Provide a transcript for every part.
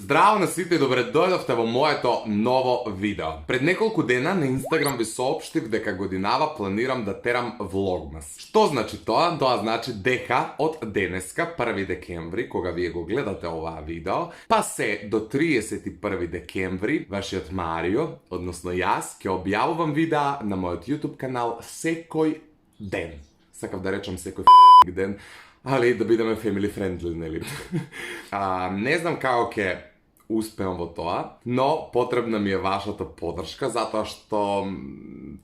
Здраво на сите и добре дојдовте во моето ново видео. Пред неколку дена на Инстаграм ви соопштив дека годинава планирам да терам влогмас. Што значи тоа? Тоа значи дека од денеска, 1 декември, кога вие го гледате оваа видео, па се до 31 декември, вашиот Марио, односно јас, ќе објавувам видеа на мојот YouTube канал секој ден. Сакав да речам секој ден, али да бидеме family friendly, нели? Не знам како ќе успеам во тоа, но потребна ми е вашата поддршка, затоа што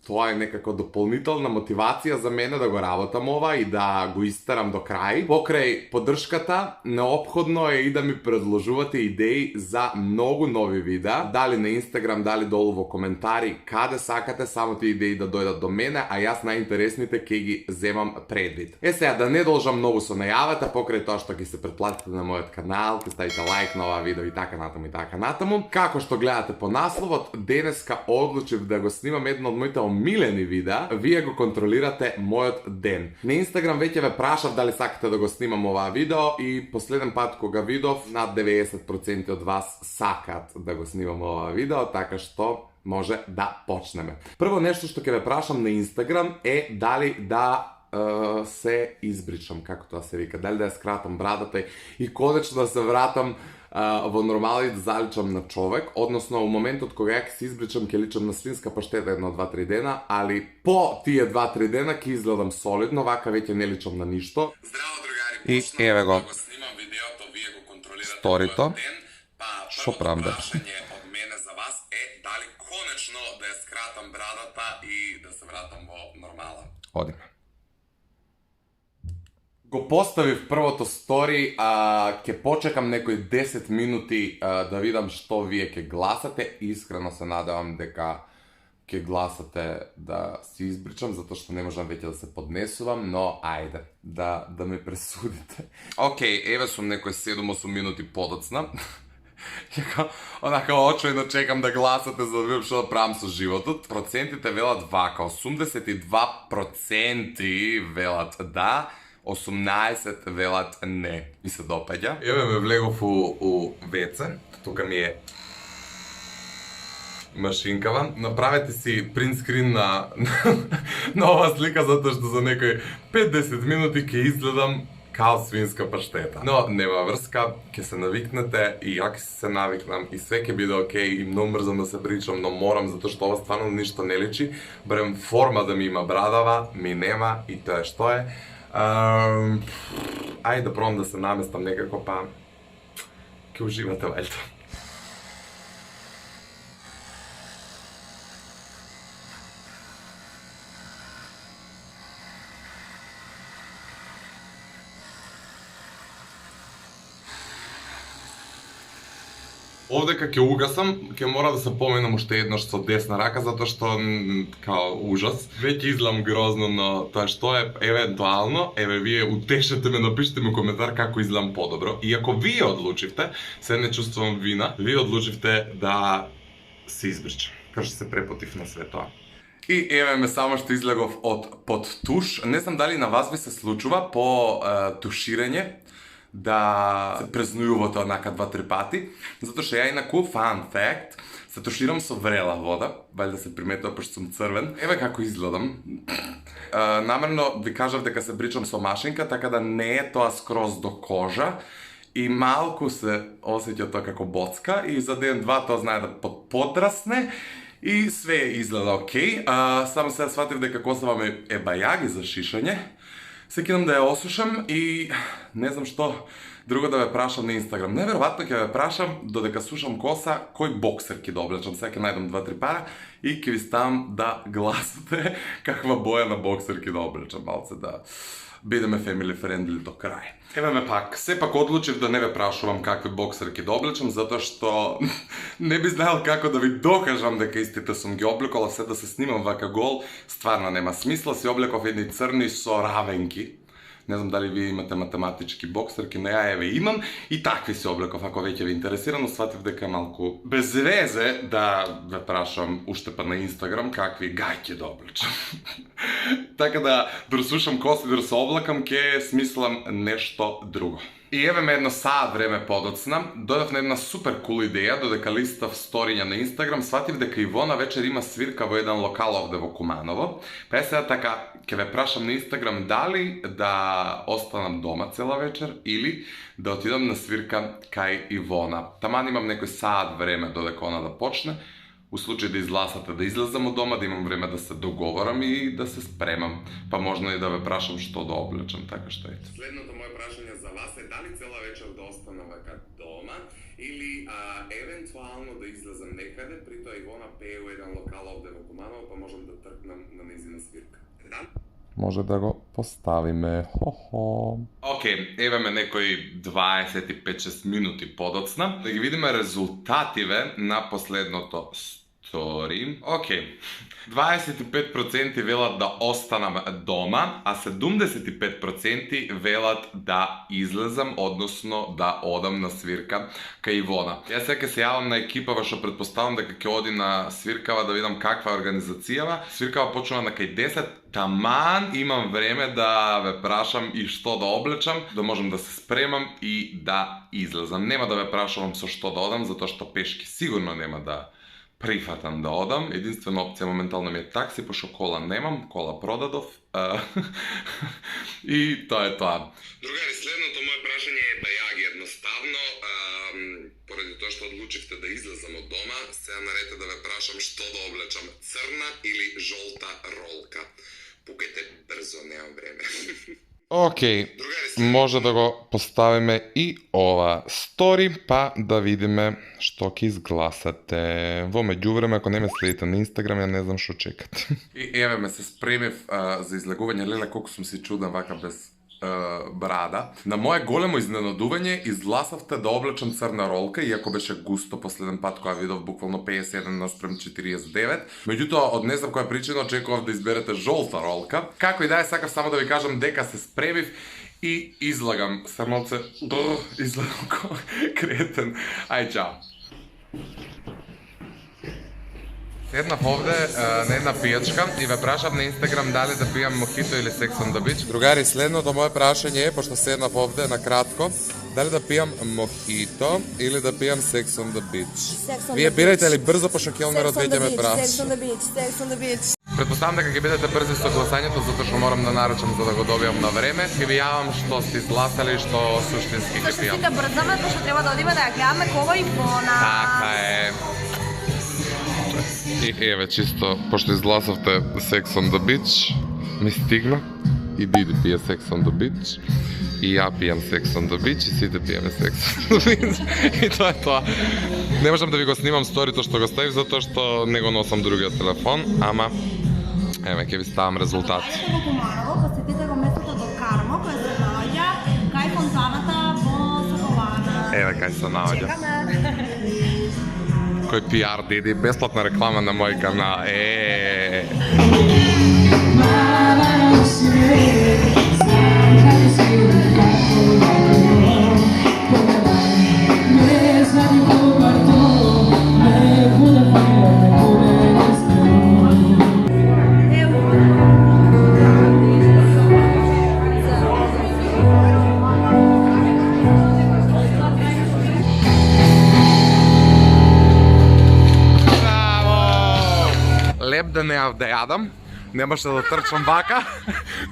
тоа е некако дополнителна мотивација за мене да го работам ова и да го истерам до крај. Покрај поддршката, неопходно е и да ми предложувате идеи за многу нови видеа, дали на Инстаграм, дали долу во коментари, каде сакате само тие идеи да дојдат до мене, а јас најинтересните ќе ги земам предвид. Сега, да не должам многу со најавата, покрај тоа што ќе се претплатите на мојот канал, ќе ставите лайк на оваа видео и така натаму. Како што гледате по насловот, денеска одлучив да го снимам едно од моите омилени видеа. Вие го контролирате мојот ден. На Инстаграм веќе ве прашав дали сакате да го снимам оваа видео и последен пат кога видов, над 90% од вас сакаат да го снимам оваа видео, така што може да почнеме. Прво нешто што ќе ве прашам на Инстаграм е дали да се избричам, како тоа се вика, дали да ја скратам брадата и конечно да се вратам во нормала и да заличам на човек, односно у моментот кога ја ќе се избричам ќе личам на свинска паштета 1-2-3 дена, али по тие 2-3 дена ќе изгледам солидно, вака веќе не личам на ништо. Здраво, другари, И еве го го снимам видеото, вие го контролирате сторито. мојот ден, па Шо првото правам, бе? прашање од мене за вас е дали конечно да ја скратам брадата и да се вратам во нормала. Одиме. Го поставив првото стори, ќе почекам некои 10 минути да видам што вие ќе гласате. Искрено се надевам дека ќе гласате да се избричам, затоа што не можам веќе да се поднесувам, но ајде, да ме пресудите. Океј, еве сум некои 7-8 минути подоцна. Онака очајно чекам да гласате за да видам што да правам со животот. Процентите велат вака, 82% велат да, 18 велат не. Ми се допаѓа. Еве ме влегов у WC. Тука ми е машинкава. Направете си принт скрин на оваа слика, затоа што за некои 5-10 минути ќе изгледам као свинска паштета. Но нема врска, ќе се навикнете и ја ќе се навикнам и све ќе биде окей и многу мрзам да се причам, но морам затоа што ова стварно ништо не личи. Барем форма да ми има брадава, ми нема и тоа е што е. Ајде да пробам да се наместам некако, па ќе уживате вајлта. Овдека ќе угасам, ќе мора да се поменам уште еднаш со десна рака, затоа што, као ужас. Веќе изгледам грозно, но тоа што е, евентуално, еве вие утешете ме, напишете ми коментар како изгледам подобро. И ако вие одлучивте, се не чувствувам вина, вие одлучивте да се избричам. Кажа се препотив на све тоа. И еве ме само што излегов под туш. Не знам дали на вас ви се случува по туширање да се презнујувате однака 2-3 пати, затоа што ја инаку, fun fact, се туширам со врела вода, вајде се приметува пошто сум црвен. Еве како изгледам. Намерно ви кажав дека се бричам со машинка, така да не е тоа скроз до кожа и малку се осеќа тоа како боцка и за ден-два тоа знае да подрасне и све изгледа окей. Само сега сватив дека косава ми е бајаги за шишање. Се кидам да ја осушам и не знам што друго да ве прашам на Инстаграм. Неверојатно ќе ве прашам додека сушам коса кој боксерки да облечам. Сега ќе најдам 2-3 пара и ќе ви ставам да гласате каква боја на боксерки да облечам, малце да бидеме family friendly до крај. Еве ме пак, сепак одлучив да не ве прашувам какви боксерки да облечам, затоа што не би знаел како да ви докажам дека истите сум ги облекол, а се да се снимам вака гол, стварно нема смисла. Си облеков едни црни со равенки. Не знам дали вие имате математички боксерки, но ја еве имам и такви се облеков, ако веќе ви интересира, но сватив дека е малку без везе да ве прашам уште па на Инстаграм какви гајки да облечам. Така да расушам коси, да се облакам, ќе смислам нешто друго. И еве ме едно саат време подоцна, додав на една супер кул идеја, додека листав сториња на Инстаграм, сватив дека Ивона вечер има свирка во еден локал овде во Куманово. Па сега така, ќе ве прашам на Инстаграм дали да останам дома цела вечер или да отидам на свирка кај Ивона. Таман имам некој саат време додека она да почне. У случај да изгласате да излезам од дома, да имам време да се договорам и да се спремам. Па можно и да ве прашам што да облечам, така што ете. Следното моје прашање за вас е дали цела вечер да останам вака дома или евентуално да излезам некаде, при тоа Ивона пее у еден локал овде во Куманово, па можам да тркнам на нејзина свирка. Да? Може да го поставиме. Хо-хо. Океј, еве ме некои 25-6 минути подоцна. Да ги видиме резултативе на последното стори. Океј. 25% велат да останам дома, а 75% велат да излезам, односно да одам на свирка кај Ивона. Јас сега се јавам на екипава што претпоставам дека ќе оди на свиркава да видам каква е организацијава. Свиркава почнува на кај 10, таман имам време да ве прашам и што да облечам, да можам да се спремам и да излезам. Нема да ве прашувам со што да одам, затоа што пешки сигурно нема да прифатам да одам. Единствена опција моментално ми е такси, пошто кола немам, кола продадов. И тоа е тоа. Другари, следното моје прашање е бајаги едноставно. Поради тоа што одлучивте да излезам од дома, сега нарете да ве прашам што да облечам, црна или жолта ролка. Пукајте брзо, немам време. Океј, може да го поставиме и ова стори, па да видиме што ќе изгласате. Во меѓувреме, ако не ме следите на Инстаграм, ја не знам што чекате. И еве ме се спремив за излегување, леле колку сум си чуден вака без брада. На моје големо изненадување изгласавте да облечам црна ролка, иако беше густо последен пат која видов буквално 51:49. Меѓутоа, од не знам која причина очекував да изберете жолта ролка. Како и да е, сакав само да ви кажам дека се спремив и излагам. Самоце, излагам како кретен. Ај, чао. Седнав овде на една пијачка и ве прашав на Инстаграм дали да пијам мохито или Sex on the Beach. Другари, следното моје прашање е, пошто седнав овде на кратко, дали да пијам мохито или да пијам Sex on the Beach. Вие бирајте ли брзо, пошто келнерот веќе ме праша. Sex on the beach, Sex on the beach. Предпоставам дека ќе бидете брзи со гласањето, затоа што морам да нарачам за да го добијам на време. Ќе ви јавам што сте изгласали, што суштински ќе пијам. Што да брзаме, пошто треба да одиме да ја гледаме кога Ивона. Така е. И еве, чисто, пошто изгласавте Sex on the Beach, ми стигна и Диди пие Sex on the Beach, и ја пијам Sex on the Beach, и сите пиеме Sex on the Beach. И тоа е тоа. Не можам да ви го снимам сторито што го ставив, затоа што не го носам другиот телефон, ама еве, ќе ви ставам резултати. Ајде во Куманово, посетите го местото до Кармо, кој се наоѓа кај фонтаната во Соколана. Еве кај се наоѓа. Чекаме. Кој пиар, Диди, бесплатна реклама на мој канал. Леп да не да јадам, немаше да трчам вака,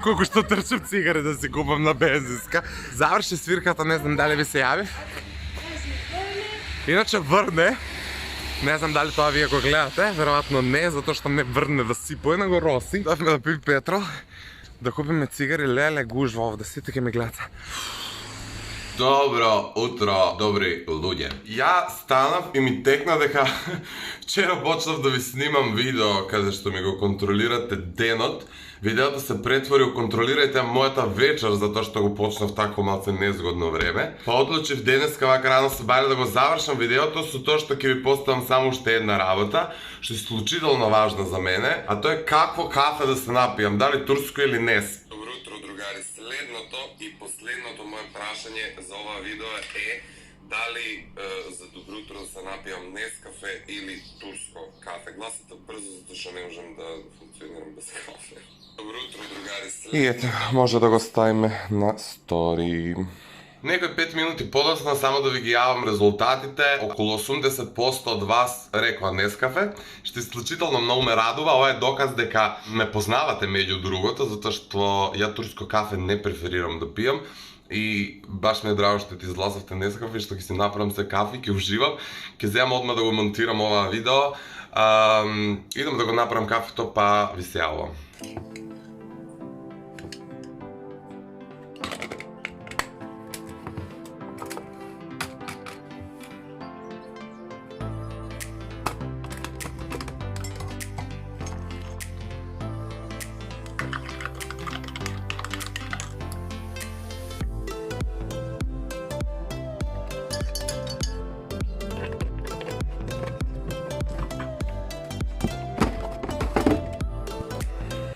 колку што трчам цигари да си купам на бензинска. Заврши свирката, не знам дали ви се јави. Иначе врне, не знам дали тоа вие го гледате, веројатно не, затоа што не врне да сипуе, него роси. Давме да пиви петрол, да купиме цигари, леле гужва овде, сите ќе ме гледате. Добро утро, добри луѓе. Ја станав и ми текна дека вчера почнав да ви снимам видео каде што ми го контролирате денот. Видеото се претвори у контролирајте мојата вечер, затоа што го почнав тако малце незгодно време. Па одлучив денеска вака рано се баре да го завршам видеото со тоа што ќе ви поставам само уште една работа, што е исклучително важна за мене, а тоа е какво кафе да се напијам, дали турско или нес. Добро утро, другари. Следното и последното моје прашање за ова видео е дали за добро утро да се напијам Нескафе или турско кафе. Гласате брзо, затоа што не можам да функционирам без кафе. Добро утро, другари. И ете, може да го ставиме на стори. Некои 5 минути подоцна, само да ви ги јавам резултатите, околу 80% од вас рекоа Нескафе, што исклучително многу ме радува. Ова е доказ дека ме познавате меѓу другото, затоа што ја турско кафе не преферирам да пијам. И баш ми е драго што ти излазавте Нескафе, што ќе си направам се кафе, ќе уживам, ќе земам одма да го монтирам ова видео. Идам да го направам кафето, па ви се јавувам.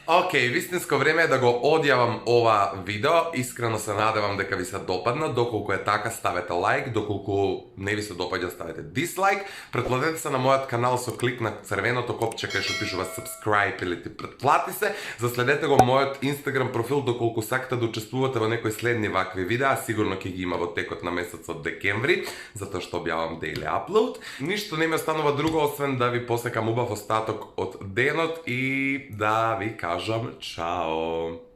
Океј, вистинско време е да го одјавам ова видео. Искрено се надевам дека ви се допадна. Доколку е така, ставете лайк. Доколку не ви се допаѓа, ставете дислайк. Претплатете се на мојот канал со клик на црвеното копче кај што пишува subscribe или ти претплати се. Заследете го мојот Instagram профил доколку сакате да учествувате во некои следни вакви видеа. Сигурно ќе ги има во текот на месецот декември, затоа што објавам daily upload. Ништо не ми останува друго освен да ви посекам убав остаток од денот и да ви кажам чао!